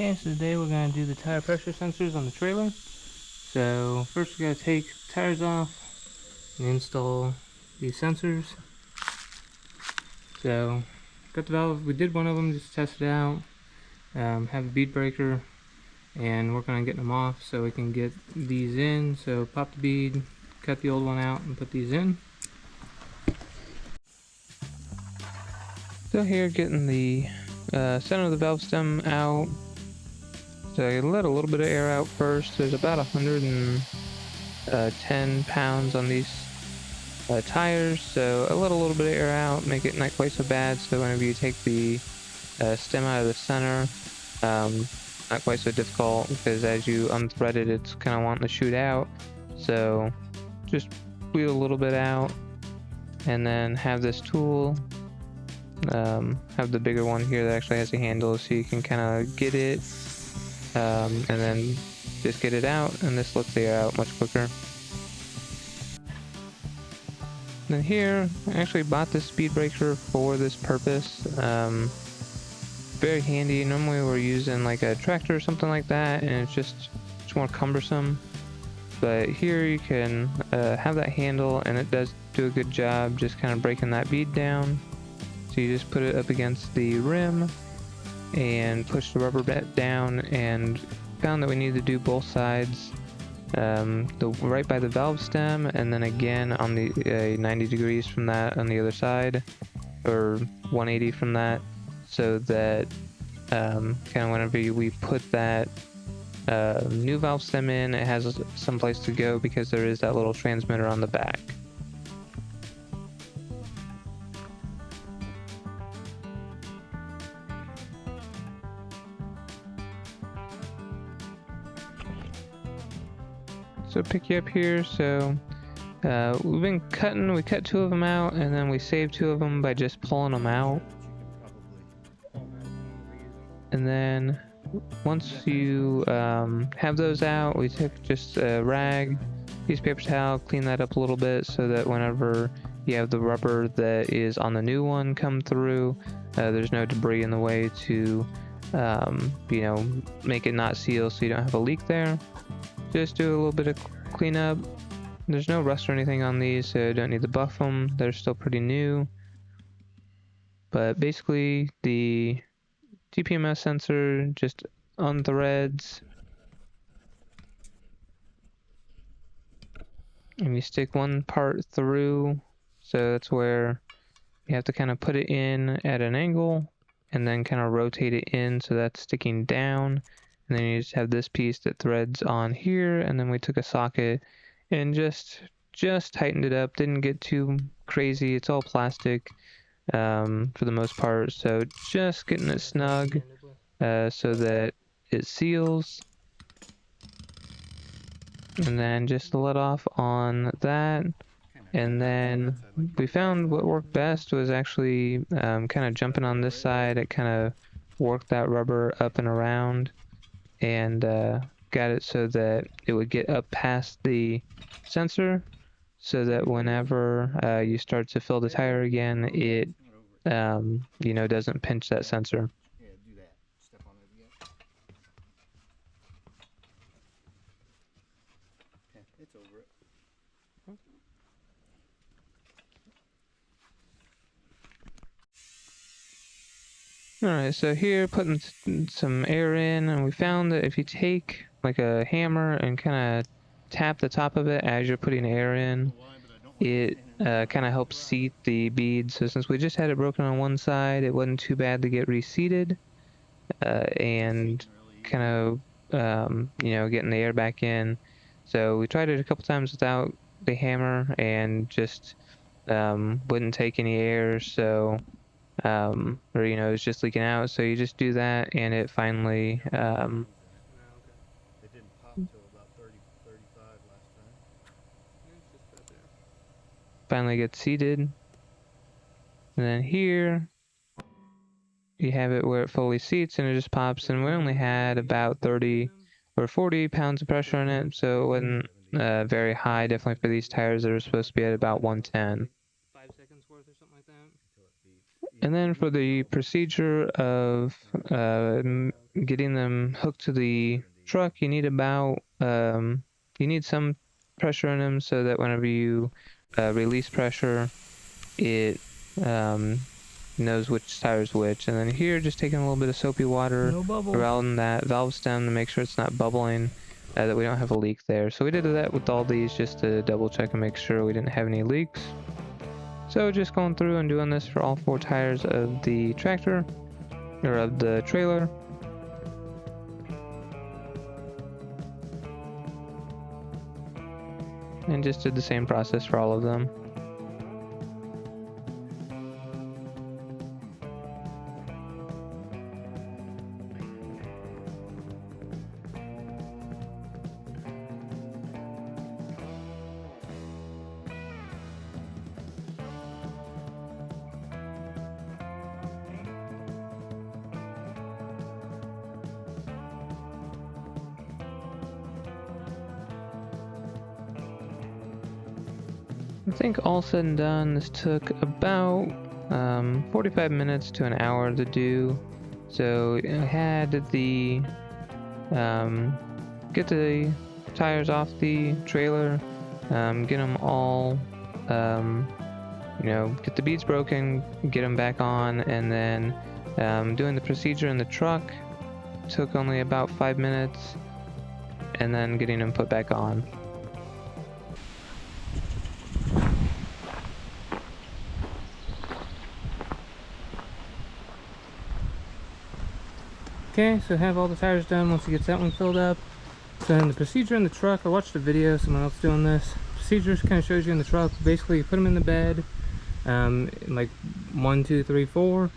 Okay, so today we're going to do the tire pressure sensors on the trailer. So first we got to take the tires off and install these sensors. So got the valve, we did one of them just to test it out, have a bead breaker, and working on getting them off so we can get these in. So pop the bead, cut the old one out, and put these in. So here, getting the center of the valve stem out. So I let a little bit of air out first. There's about 110 pounds on these tires, so I let a little bit of air out, make it not quite so bad, so whenever you take the stem out of the center, not quite so difficult, because as you unthread it, it's kind of wanting to shoot out. So just wheel a little bit out, and then have this tool, have the bigger one here that actually has a handle, so you can kind of get it, and then just get it out, and this lets the air out much quicker. Then here, I actually bought this speed breaker for this purpose. Very handy. Normally we're using like a tractor or something like that, and it's more cumbersome. But here you can have that handle, and it does do a good job just kind of breaking that bead down. So you just put it up against the rim and push the rubber bit down, and found that we need to do both sides, right by the valve stem, and then again on the 90 degrees from that on the other side, or 180 from that, so that kind of whenever we put that new valve stem in, it has some place to go, because there is that little transmitter on the back. So pick you up here. So we've been cutting, we cut 2 of them out, and then we saved 2 of them by just pulling them out. And then once you have those out, we took just a rag, piece of paper towel, clean that up a little bit, so that whenever you have the rubber that is on the new one come through, there's no debris in the way to make it not seal, so you don't have a leak there. Just do a little bit of cleanup. There's no rust or anything on these, so don't need to buff them. They're still pretty new. But basically, the TPMS sensor just unthreads, and you stick one part through. So that's where you have to kind of put it in at an angle, and then kind of rotate it in so that's sticking down. And then you just have this piece that threads on here, and then we took a socket and just tightened it up. Didn't get too crazy. It's all plastic for the most part, so just getting it snug so that it seals. And then just let off on that. And then we found what worked best was actually kind of jumping on this side. It kind of worked that rubber up and around, and got it so that it would get up past the sensor, so that whenever you start to fill the tire again, it doesn't pinch that sensor. Yeah, do that. Step on it again. Okay, it's over it. Alright, so here putting some air in, and we found that if you take like a hammer and kind of tap the top of it as you're putting air in, it kind of helps seat the beads. So since we just had it broken on one side, it wasn't too bad to get reseated, and kind of getting the air back in. So we tried it a couple times without the hammer, and just wouldn't take any air, so it's just leaking out. So you just do that, and it finally It didn't pop till about 30, 35 last time. finally gets seated. And then here you have it where it fully seats, and it just pops. And we only had about 30 or 40 pounds of pressure in it, so it wasn't very high, definitely for these tires that are supposed to be at about 110. 5 seconds worth or something like that. And then for the procedure of getting them hooked to the truck, you need about you need some pressure in them so that whenever you release pressure, it knows which tire is which. And then here, just taking a little bit of soapy water around that valve stem to make sure it's not bubbling, that we don't have a leak there. So we did that with all these just to double check and make sure we didn't have any leaks. So just going through and doing this for all 4 tires of the tractor, or of the trailer. And just did the same process for all of them. I think all said and done, this took about 45 minutes to an hour to do. So I had the get the tires off the trailer, get them all, get the beads broken, get them back on, and then doing the procedure in the truck took only about 5 minutes, and then getting them put back on. Okay, so I have all the tires done once he gets that one filled up. So in the procedure in the truck, I watched a video, someone else doing this. Procedure kind of shows you in the truck, basically you put them in the bed, like 1, 2, 3, 4,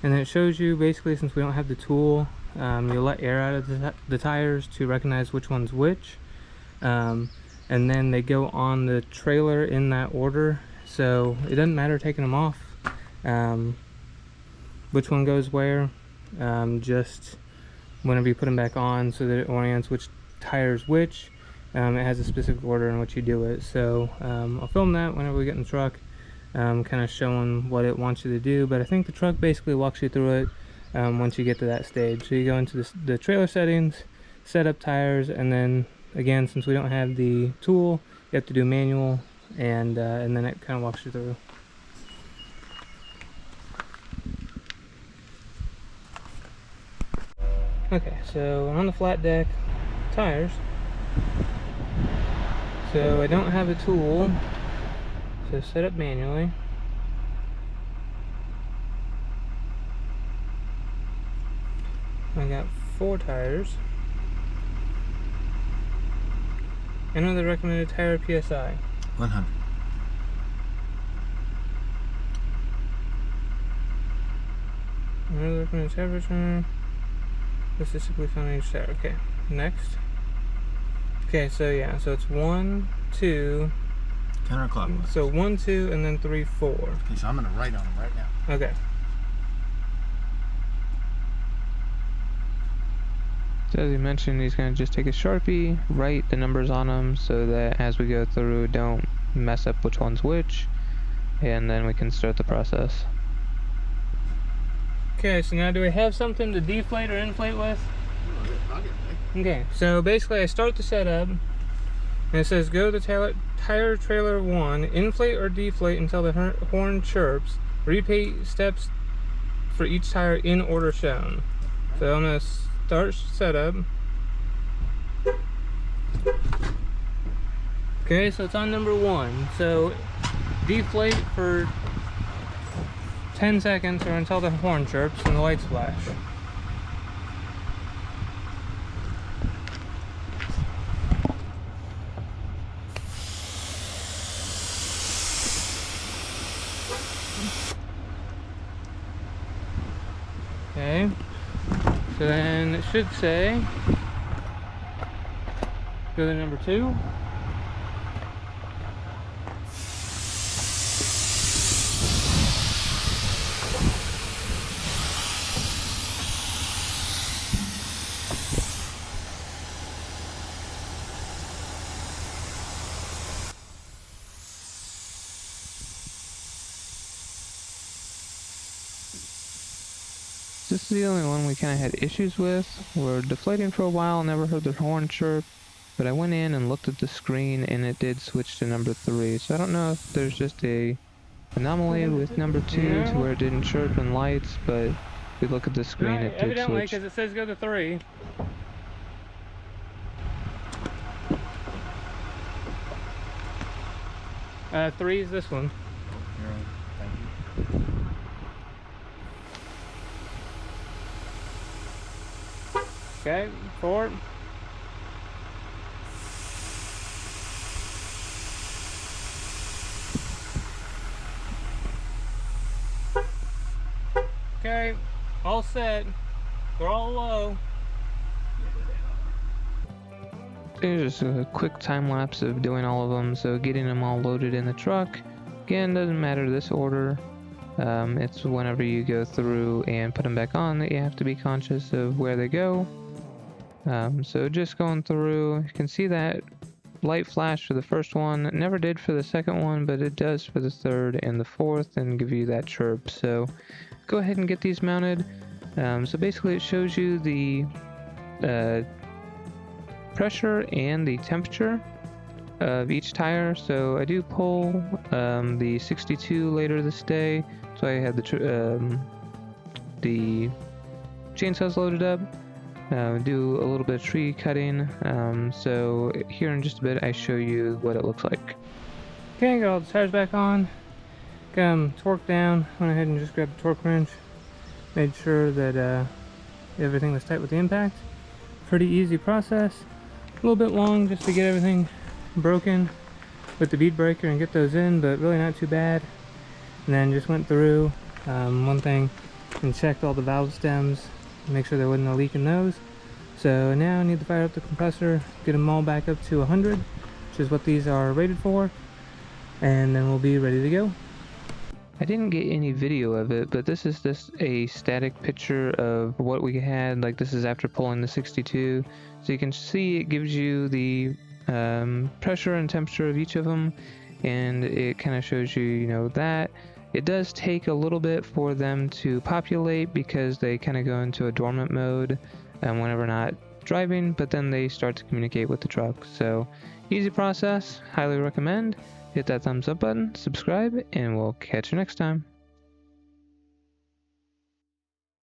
and then it shows you basically, since we don't have the tool, you'll let air out of the tires to recognize which one's which. And then they go on the trailer in that order, so it doesn't matter taking them off, which one goes where, just whenever you put them back on so that it orients which tire is which. It has a specific order in which you do it. So I'll film that whenever we get in the truck, kind of showing what it wants you to do. But I think the truck basically walks you through it once you get to that stage. So you go into the trailer settings, set up tires, and then again, since we don't have the tool, you have to do manual, and then it kind of walks you through. Okay, so on the flat deck tires, so I don't have a tool, so set up manually. I got 4 tires. I know the recommended tire PSI. 100. I know the recommended tire pressure. Specifically found on each tire. Okay, next. Okay, so yeah, so it's 1, 2. Counterclockwise. So 1, 2, and then 3, 4. Okay, so I'm gonna write on them right now. Okay. So as you mentioned, he's going to just take a Sharpie, write the numbers on them so that as we go through, don't mess up which one's which, and then we can start the process. Okay, so now do we have something to deflate or inflate with? Okay, so basically I start the setup, and it says go to tire trailer 1, inflate or deflate until the horn chirps, repeat steps for each tire in order shown. So I'm going to start setup. Okay, so it's on number 1, so deflate for 10 seconds or until the horn chirps and the lights flash. Okay, so then it should say go to number 2. This is the only one we kind of had issues with. We're deflating for a while, never heard the horn chirp, but I went in and looked at the screen and it did switch to number 3. So I don't know if there's just a anomaly with number 2 to where it didn't chirp in lights, but if we look at the screen, it did evidently, switch. because it says go to 3. Three is this one. Thank you. Okay, 4. Okay, all set. They're all low. There's just a quick time lapse of doing all of them, so getting them all loaded in the truck. Again, doesn't matter this order. It's whenever you go through and put them back on that you have to be conscious of where they go. So just going through, you can see that light flash for the first one. It never did for the second one, but it does for the third and the fourth, and give you that chirp. So go ahead and get these mounted. So basically it shows you the pressure and the temperature of each tire. So I do pull the 62 later this day, so I had the chainsaws loaded up. Do a little bit of tree cutting, so here in just a bit I show you what it looks like. Okay, got all the tires back on, got them torqued down, went ahead and just grabbed the torque wrench, made sure that everything was tight with the impact. Pretty easy process, a little bit long just to get everything broken with the bead breaker and get those in, but really not too bad. And then just went through one thing and checked all the valve stems, make sure there wasn't a leak in those. So now I need to fire up the compressor, get them all back up to 100, which is what these are rated for, and then we'll be ready to go. I didn't get any video of it, but this is just a static picture of what we had. Like, this is after pulling the 62, so you can see it gives you the pressure and temperature of each of them, and it kind of shows you, you know, that it does take a little bit for them to populate because they kind of go into a dormant mode whenever not driving, but then they start to communicate with the truck. So easy process, highly recommend. Hit that thumbs up button, subscribe, and we'll catch you next time.